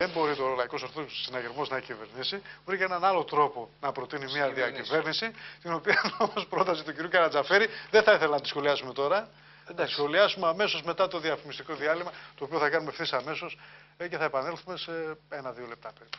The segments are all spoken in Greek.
Δεν μπορεί το Λαϊκός Ορθόδοξος Συναγερμός να κυβερνήσει. Μπορεί για έναν άλλο τρόπο να προτείνει μια διακυβέρνηση, την οποία όμως πρόταση του κ. Καρατζαφέρη δεν θα ήθελα να τη σχολιάσουμε τώρα. Θα τη σχολιάσουμε αμέσως μετά το διαφημιστικό διάλειμμα, το οποίο θα κάνουμε ευθύς αμέσως και θα επανέλθουμε σε 1-2 λεπτά περίπου.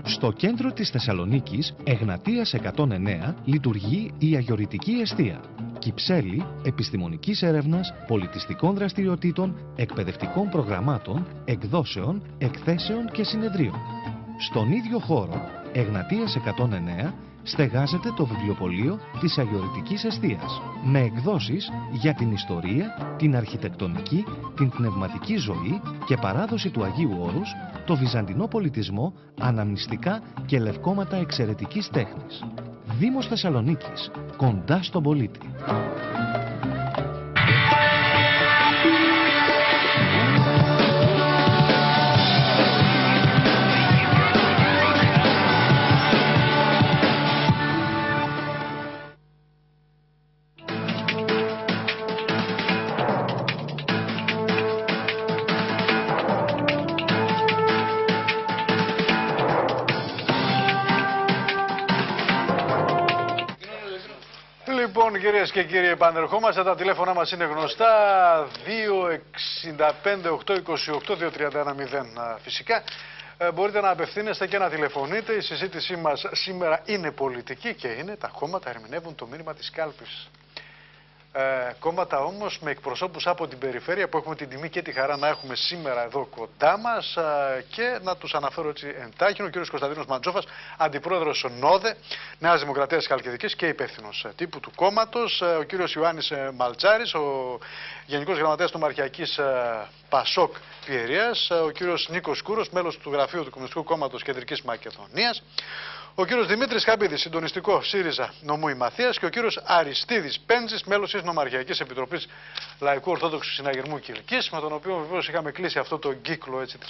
Στο κέντρο της Θεσσαλονίκης, Εγνατίας 109, λειτουργεί η Αγιορητική Εστία. Κυψέλη επιστημονικής έρευνας, πολιτιστικών δραστηριοτήτων, εκπαιδευτικών προγραμμάτων, εκδόσεων, εκθέσεων και συνεδρίων. Στον ίδιο χώρο, Εγνατίας 109, στεγάζεται το βιβλιοπωλείο της Αγιορητικής Εστίας, με εκδόσεις για την ιστορία, την αρχιτεκτονική, την πνευματική ζωή και παράδοση του Αγίου Όρους, το βυζαντινό πολιτισμό, αναμνηστικά και λευκόματα εξαιρετικής τέχνης. Δήμος Θεσσαλονίκης, κοντά στον πολίτη. Λοιπόν, κυρίες και κύριοι, επανερχόμαστε. Τα τηλέφωνα μας είναι γνωστά. 265-828-231-0 φυσικά. Μπορείτε να απευθύνεστε και να τηλεφωνείτε. Η συζήτησή μας σήμερα είναι πολιτική και είναι. Τα κόμματα ερμηνεύουν το μήνυμα της κάλπης. Κόμματα όμως με εκπροσώπους από την περιφέρεια που έχουμε την τιμή και τη χαρά να έχουμε σήμερα εδώ κοντά μας και να τους αναφέρω έτσι εντάχει. Ο κ. Κωνσταντίνος Μαντζόφας, αντιπρόεδρος ΝΟΔΕ, Νέας Δημοκρατίας Χαλκιδικής και υπεύθυνος τύπου του κόμματος. Ο κ. Ιωάννης Μαλτσάρης, ο Γενικός Γραμματέας Νομαρχιακής Πασόκ Πιερίας. Ο κ. Νίκος Κούρος, μέλος του Γραφείου του Κομμουνιστικού Κόμματος Κεντρικής Μακεδονίας. Ο κύριος Δημήτρης Χαμπίδης, συντονιστικό ΣΥΡΙΖΑ Νομού Ημαθίας, και ο κύριος Αριστίδης Πέντζης, μέλος της Νομαρχιακής Επιτροπής Λαϊκού Ορθόδοξου Συναγερμού Κιλκής, με τον οποίο βεβαίως είχαμε κλείσει αυτό το κύκλο έτσι, το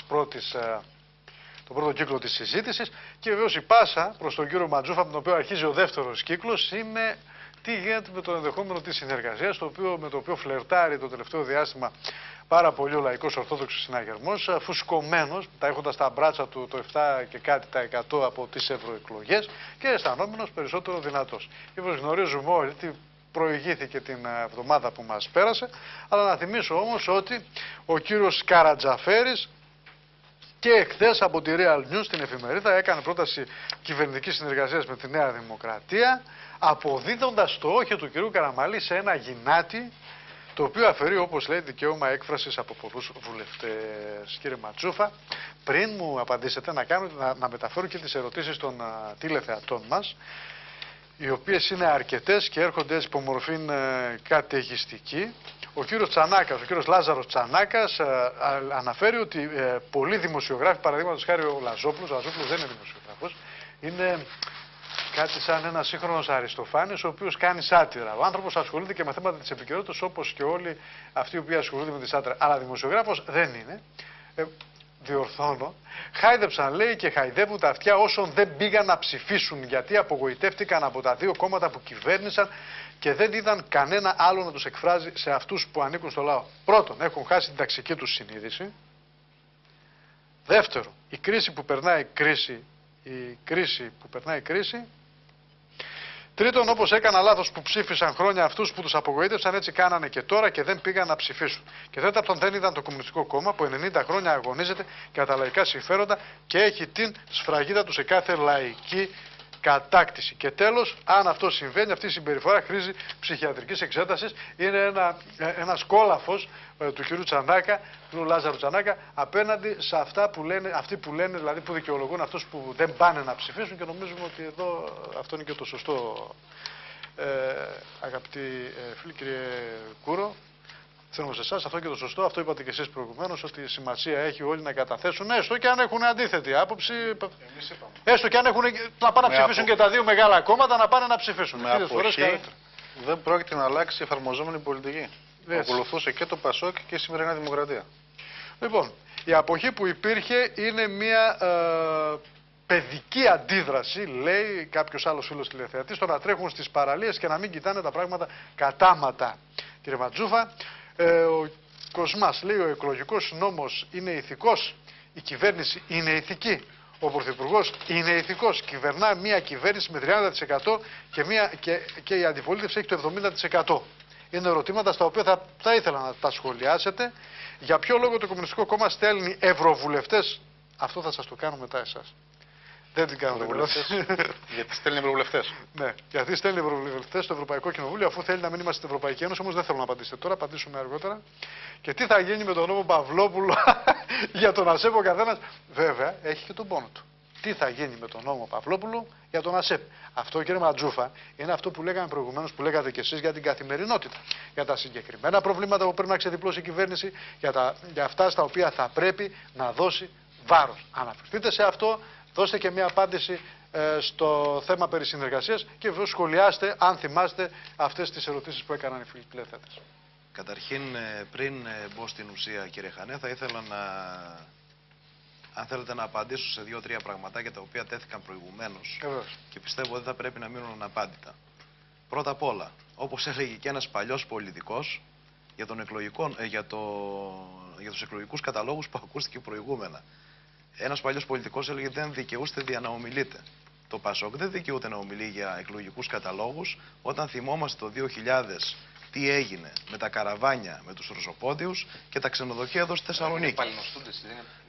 πρώτο κύκλο της συζήτησης. Και βεβαίως η πάσα προς τον κύριο Μαντζούφα, από τον οποίο αρχίζει ο δεύτερος κύκλος, είναι τι γίνεται με το ενδεχόμενο της συνεργασίας, με το οποίο φλερτάρει το τελευταίο διάστημα πάρα πολύ ο Λαϊκός Ορθόδοξος Συναγερμός, φουσκωμένος, τα έχοντας στα μπράτσα του το 7 και κάτι τα 100 από τις ευρωεκλογές και αισθανόμενος περισσότερο δυνατός. Όπως γνωρίζουμε όλοι τι προηγήθηκε την εβδομάδα που μας πέρασε, αλλά να θυμίσω όμως ότι ο κύριος Καρατζαφέρης και εχθές από τη Real News, την εφημερίδα, έκανε πρόταση κυβερνητικής συνεργασίας με τη Νέα Δημοκρατία, αποδίδοντας το όχι του κυρίου Καραμαλή σε ένα γυνάτι, το οποίο αφαιρεί, όπως λέει, δικαίωμα έκφρασης από πολλούς βουλευτές. Κύριε Ματζούφα, πριν μου απαντήσετε, να μεταφέρω και τις ερωτήσεις των τηλεθεατών μας, οι οποίες είναι αρκετές και έρχονται έτσι υπό μορφή καταιγιστική. Ο κύριος Τσανάκας, ο κύριος Λάζαρος Τσανάκας αναφέρει ότι πολλοί δημοσιογράφοι, παραδείγματος χάρη ο Λαζόπουλος δεν είναι δημοσιογράφος, είναι κάτι σαν ένας σύγχρονος Αριστοφάνης, ο οποίος κάνει σάτυρα. Ο άνθρωπος ασχολείται και με θέματα της επικαιρότητας, όπως και όλοι αυτοί οι οποίοι ασχολούνται με τη σάτυρα. Αλλά δημοσιογράφος δεν είναι. Διορθώνω. Χάιδεψαν, λέει, και χαϊδεύουν τα αυτιά όσων δεν πήγαν να ψηφίσουν, γιατί απογοητεύτηκαν από τα δύο κόμματα που κυβέρνησαν και δεν είδαν κανένα άλλο να τους εκφράζει σε αυτούς που ανήκουν στο λαό. Πρώτον, έχουν χάσει την ταξική τους συνείδηση. Δεύτερον, η κρίση που περνάει κρίση. Τρίτον, όπως έκαναν λάθος που ψήφισαν χρόνια αυτούς που τους απογοήτευσαν, έτσι κάνανε και τώρα και δεν πήγαν να ψηφίσουν. Και τέταρτον, δεν είδαν το Κομμουνιστικό Κόμμα που 90 χρόνια αγωνίζεται για τα λαϊκά συμφέροντα και έχει την σφραγίδα του σε κάθε λαϊκή κατάκτηση. Και τέλος, αν αυτό συμβαίνει, αυτή η συμπεριφορά χρήζει ψυχιατρικής εξέτασης. Είναι ένας κόλαφος του κυρίου Τσανάκα, του Λάζαρου Τσανάκα, απέναντι σε αυτά που λένε, αυτοί που λένε, δηλαδή που δικαιολογούν αυτούς που δεν πάνε να ψηφίσουν, και νομίζουμε ότι εδώ αυτό είναι και το σωστό. Αγαπητοί φίλοι, κύριε Κούρο, θέλουμε σε εσάς, αυτό και το σωστό, αυτό είπατε και εσείς προηγουμένως, ότι σημασία έχει όλοι να καταθέσουν, έστω και αν έχουν αντίθετη άποψη. Έστω και αν έχουν να πάνε να ψηφίσουν και τα δύο μεγάλα κόμματα, να πάνε να ψηφίσουν. Με αποχή δεν πρόκειται να αλλάξει η εφαρμοζόμενη πολιτική. Ακολουθούσε και το Πασόκ και η σημερινή Δημοκρατία. Λοιπόν, η αποχή που υπήρχε είναι μια παιδική αντίδραση, λέει κάποιος άλλος φίλος τηλεθεατής, στο να τρέχουν στις παραλίες και να μην κοιτάνε τα πράγματα κατάματα. Κύριε Ματζούφα, ο Κοσμάς λέει: ο εκλογικός νόμος είναι ηθικός, η κυβέρνηση είναι ηθική. Ο Πρωθυπουργός είναι ηθικός. Κυβερνά μια κυβέρνηση με 30% και η αντιπολίτευση έχει το 70%. Είναι ερωτήματα στα οποία θα ήθελα να τα σχολιάσετε. Για ποιο λόγο το Κομμουνιστικό Κόμμα στέλνει ευρωβουλευτές? Αυτό θα σας το κάνω μετά εσάς. Δεν την κάνω ευρωβουλευτές. Γιατί στέλνει ευρωβουλευτές. Ναι, γιατί στέλνει ευρωβουλευτές στο Ευρωπαϊκό Κοινοβούλιο, αφού θέλει να μην είμαστε στην Ευρωπαϊκή Ένωση. Όμως δεν θέλω να απαντήσετε τώρα, απαντήσουμε αργότερα. Και τι θα γίνει με τον νόμο Παυλόπουλο για τον ΑΣΕΠ ο καθένας? Βέβαια, έχει και τον πόνο του. Τι θα γίνει με τον νόμο Παυλόπουλου για τον ΑΣΕΠ? Αυτό, κύριε Ματζούφα, είναι αυτό που λέγαμε προηγουμένως, που λέγατε κι εσείς για την καθημερινότητα. Για τα συγκεκριμένα προβλήματα που πρέπει να ξεδιπλώσει η κυβέρνηση, για αυτά στα οποία θα πρέπει να δώσει βάρος. Αναφερθείτε σε αυτό, δώστε και μια απάντηση στο θέμα περί συνεργασίας και βεβαίως σχολιάστε, αν θυμάστε, αυτές τις ερωτήσεις που έκαναν οι φίλοι τηλεθεατές. Καταρχήν, πριν μπω στην ουσία, κύριε Χανέ, θα ήθελα αν θέλετε να απαντήσω σε 2-3 πραγματάκια τα οποία τέθηκαν προηγουμένως και πιστεύω ότι θα πρέπει να μείνουν αναπάντητα. Πρώτα απ' όλα, όπως έλεγε και ένας παλιός πολιτικός για τους εκλογικούς καταλόγους που ακούστηκε προηγούμενα. Ένας παλιός πολιτικός έλεγε: δεν δικαιούστε δια να ομιλείτε. Το ΠΑΣΟΚ δεν δικαιούται να ομιλεί για εκλογικούς καταλόγους, όταν θυμόμαστε το 2000 τι έγινε με τα καραβάνια, με τους Ρωσοπόντιους και τα ξενοδοχεία εδώ στη Θεσσαλονίκη.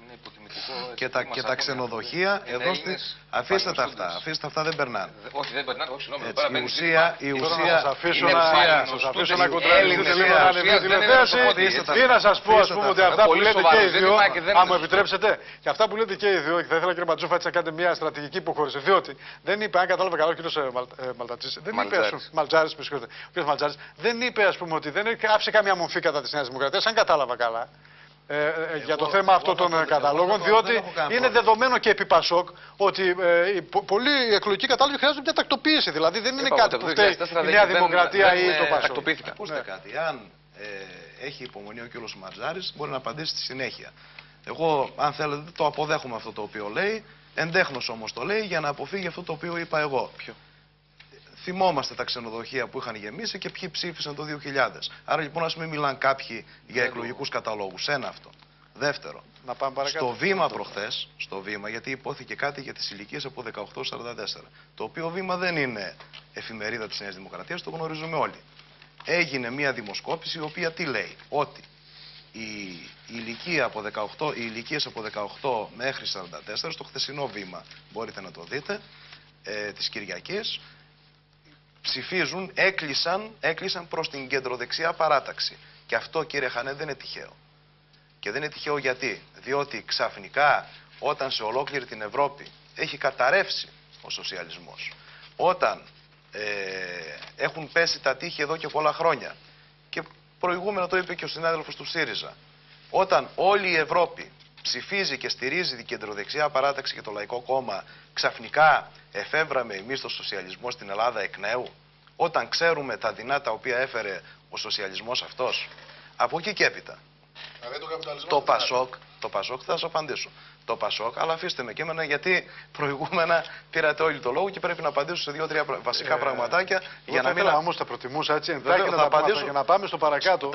Είναι υποτιμητικό. Και τα ξενοδοχεία εδώ στη. Αφήστε τα αυτά, δεν περνάνε. Όχι, δεν περνάνε, όχι, συγγνώμη. Η ουσία. Σας αφήσω να κοντρολίσετε λίγο να ανεβεί τηλεθέαση ή να σας πω, ας πούμε, ότι αυτά που λέτε και οι δύο, αν μου επιτρέψετε, και αυτά που λέτε και οι δύο, και θα ήθελα, κύριε Ματζούφα, έτσι να κάνετε μια στρατηγική υποχώρηση. Διότι δεν είπε, αν κατάλαβα καλά ο κύριος Μαλτζάρης, δεν είπε, ας πούμε, ότι δεν άφησε καμία μορφή κατά της Νέας Δημοκρατίας, αν κατάλαβα καλά. Για το θέμα αυτό των καταλόγων, διότι είναι δεδομένο και επί ΠΑΣΟΚ ότι πολλοί εκλογικοί κατάλογοι χρειάζονται μια τακτοποίηση. Δηλαδή δεν είναι κάτι που φταίει η Νέα Δημοκρατία ή το ΠΑΣΟΚ. Ακούστε κάτι. Αν έχει υπομονή ο κύριος Ματζάρης, μπορεί να απαντήσει στη συνέχεια. Εγώ, αν θέλετε, το αποδέχομαι αυτό το οποίο λέει. Εντέχνος όμως το λέει για να αποφύγει αυτό το οποίο είπα εγώ. Ποιο? Θυμόμαστε τα ξενοδοχεία που είχαν γεμίσει και ποιοι ψήφισαν το 2000. Άρα λοιπόν ας μην μιλάνε κάποιοι για εκλογικούς καταλόγους. Ένα αυτό. Δεύτερο, να πάμε παρακάτω. Στο βήμα προχθές, γιατί υπόθηκε κάτι για τις ηλικίες από 18-44. Το οποίο βήμα δεν είναι εφημερίδα της Νέας Δημοκρατίας, το γνωρίζουμε όλοι. Έγινε μια δημοσκόπηση η οποία τι λέει? Ότι οι ηλικίες από 18 μέχρι 44, στο χθεσινό βήμα μπορείτε να το δείτε, της Κυριακής, ψηφίζουν, έκλεισαν προς την κεντροδεξιά παράταξη. Και αυτό, κύριε Χανέ, δεν είναι τυχαίο. Και δεν είναι τυχαίο γιατί? Διότι ξαφνικά, όταν σε ολόκληρη την Ευρώπη έχει καταρρεύσει ο σοσιαλισμός, όταν έχουν πέσει τα τείχη εδώ και πολλά χρόνια, και προηγούμενα το είπε και ο συνάδελφος του ΣΥΡΙΖΑ, όταν όλη η Ευρώπη ψηφίζει και στηρίζει την κεντροδεξιά παράταξη και το Λαϊκό Κόμμα, ξαφνικά εφεύραμε εμείς το σοσιαλισμό στην Ελλάδα εκ νέου, όταν ξέρουμε τα δεινά τα οποία έφερε ο σοσιαλισμός αυτός? Από εκεί και έπειτα. Το ΠΑΣΟΚ, θα σας απαντήσω. Το ΠΑΣΟΚ, αλλά αφήστε με και εμένα, γιατί προηγούμενα πήρατε όλοι το λόγο και πρέπει να απαντήσω σε 2-3 βασικά πραγματάκια. Για να μην όμως τα προτιμούσα έτσι εντάχει να τα απαντήσω για να πάμε στο παρακάτω.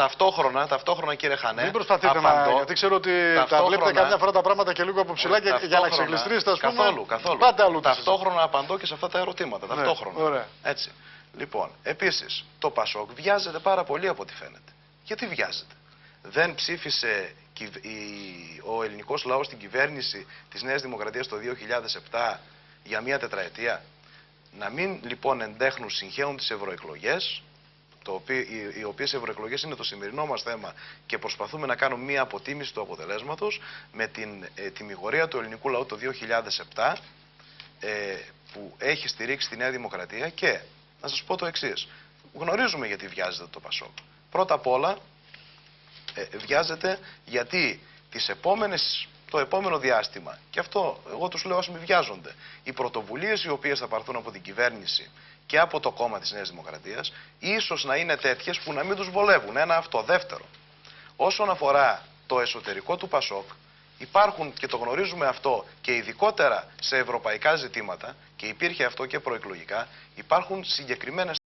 Ταυτόχρονα, κύριε Χανέ. Μην προσπαθείτε γιατί ξέρω ότι τα βλέπετε κάποια φορά τα πράγματα και λίγο από ψηλά και για να ξεγλιστρήσετε, ας πούμε. Καθόλου. Πάτε αλλού. Ταυτόχρονα απαντώ και σε αυτά τα ερωτήματα. Ταυτόχρονα. Έτσι. Λοιπόν, επίσης, το ΠΑΣΟΚ βιάζεται πάρα πολύ από ό,τι φαίνεται. Γιατί βιάζεται? Δεν ψήφισε ο ελληνικός λαός στην κυβέρνηση της Νέας Δημοκρατίας το 2007 για μία τετραετία? Να μην λοιπόν εντέχνουν, συγχέουν τις ευρωεκλογές, οι οποίες ευρωεκλογές είναι το σημερινό μας θέμα, και προσπαθούμε να κάνουμε μία αποτίμηση του αποτελέσματος με την τιμιγορία του ελληνικού λαού το 2007 που έχει στηρίξει τη Νέα Δημοκρατία. Και να σας πω το εξής. Γνωρίζουμε γιατί βιάζεται το ΠΑΣΟΚ. Πρώτα απ' όλα βιάζεται γιατί το επόμενο διάστημα, και αυτό εγώ τους λέω, ας μην βιάζονται, οι πρωτοβουλίες οι οποίες θα πάρθουν από την κυβέρνηση και από το κόμμα της Νέας Δημοκρατίας ίσως να είναι τέτοιες που να μην τους βολεύουν. Ένα αυτό. Δεύτερο, όσον αφορά το εσωτερικό του ΠΑΣΟΚ, υπάρχουν, και το γνωρίζουμε αυτό, και ειδικότερα σε ευρωπαϊκά ζητήματα, και υπήρχε αυτό και προεκλογικά, υπάρχουν συγκεκριμένες